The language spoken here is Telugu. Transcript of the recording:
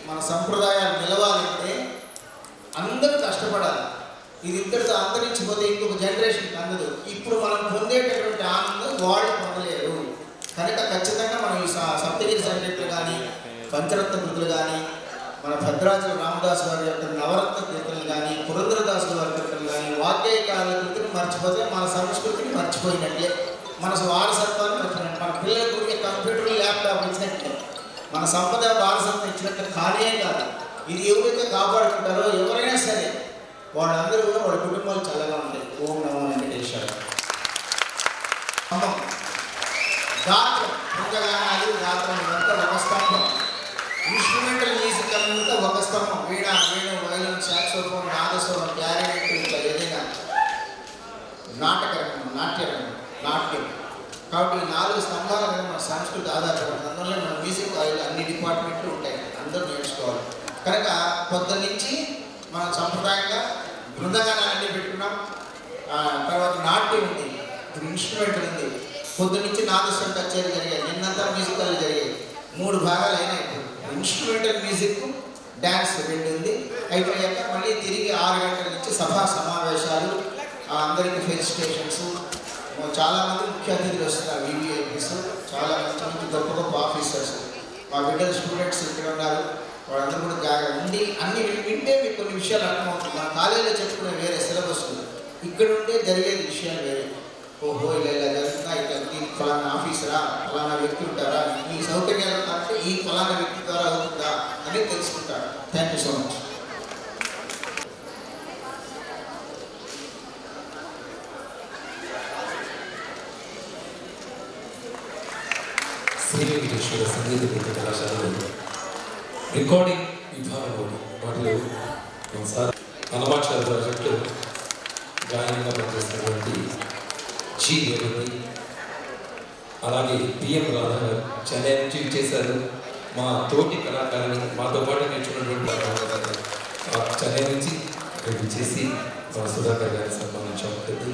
మన సంప్రదాయాలు నిలవాలంటే అందరూ కష్టపడాలి. ఇది ఇంతటితో అంతరించిపోతే ఇంకొక జనరేషన్కి అందదు. ఇప్పుడు మనం పొందేటటువంటి ఆనందం వాళ్ళు పొందలేరు. కనుక ఖచ్చితంగా మనం ఈ సప్తగిరి సంగీతులు కానీ, పంచరత్న కృతులు కానీ, మన భద్రాచల రామదాసు వారి యొక్క నవరత్న కీర్తనలు కానీ, పురంధరదాసు వారి కీర్తనలు కానీ, వాగ్గేయకాల కృతిని మర్చిపోతే మన సంస్కృతిని మర్చిపోయినట్లే, మన వారసత్వాన్ని మర్చిపోయినట్టు. మన పిల్లలకు కంప్యూటర్ ల్యాప్టాప్ ఇచ్చినట్లే మన సంపద వారసత్వం ఇచ్చినట్టు కానే కాదు. ఇది ఎవరైతే కాపాడుకుంటారో ఎవరైనా సరే వాళ్ళందరూ కూడా వాళ్ళ కుటుంబాలు చల్లగా ఉంటాయి. ఓం నమో వెంకటేశ్వర. గాత్రం, పుంగగానాలు, గాత్రం ఇదంతా ఒక స్తంభం. ఇన్స్ట్రుమెంటల్ మ్యూజిక్ అంతా ఒక స్తంభం. వీణ, వేణు, వయలిన్, సాక్సోఫోన్, నాదస్వరం, క్లారినెట్, ఇంకా ఏదైనా నాట్యం. కాబట్టి ఈ 4 స్తంభాల మీద మన సంస్కృతి ఆధారపడుతుంది. అందువల్ల మన మ్యూజిక్ అన్ని డిపార్ట్మెంట్లు ఉంటాయి, అందరూ నేర్చుకోవాలి. కనుక పొద్దున్న నుంచి మన సంప్రదాయంగా బృందగానాలన్నీ పెట్టుకున్నాం. తర్వాత నాట్యం ఉంది, ఇప్పుడు ఇన్స్ట్రుమెంట్ ఉంది. పొద్దున్న నుంచి నాదస్వరం కచేరీ జరిగాయి, నిన్నంతా మ్యూజికల్ జరిగాయి. 3 భాగాలు అయినాయి. ఇప్పుడు ఇన్స్ట్రుమెంటల్ మ్యూజిక్, డ్యాన్స్ 2 ఉంది. అయిపోయాక మళ్ళీ తిరిగి 6 గంటల నుంచి సభా సమావేశాలు, అందరికీ ఫెలిసిటేషన్స్. చాలామంది ముఖ్య అతిథులు వస్తున్నారు, వివిఐపీస్, చాలా మంచి గొప్ప గొప్ప ఆఫీసర్స్. మా బిడ్డలు స్టూడెంట్స్ ఇక్కడ ఉన్నారు, వాళ్ళందరూ కూడా జాగ్రత్త ఉండి అన్ని వింటే మీకు కొన్ని విషయాలు అర్థమవుతుంది. మన కాలేజీలో చెప్పుకునే వేరే సిలబస్ ఇక్కడ ఉంటే జరిగేది విషయాలు వేరే. ఓహో ఇలా జరుగుతుందా, ఇట్లా దీనికి ఫలానా ఆఫీసరా, ఫలానా వ్యక్తి ఉంటారా, ఈ సౌకర్యాలు అంటే ఈ ఫలానా వ్యక్తి ద్వారా అవుతుందా అనేది తెలుసుకుంటారు. Thank you so much. Shri Venkateswara సంగీత నృత్య కళాశాలలో రికార్డింగ్ విభాగంలో వాటిలో సార్ అనమాచార ప్రాజెక్టు గాయనంగా పనిచేస్తున్నటువంటి జి దేవరి, అలాగే పిఎం రాధా గారు చెన్నై నుంచి చేశారు. మా తోటి కళాకారుని మాతో పాటు నేర్చుకున్నటువంటి చెన్నై నుంచి చేసి మన సుధాకర్ గారిని సన్మానించాం.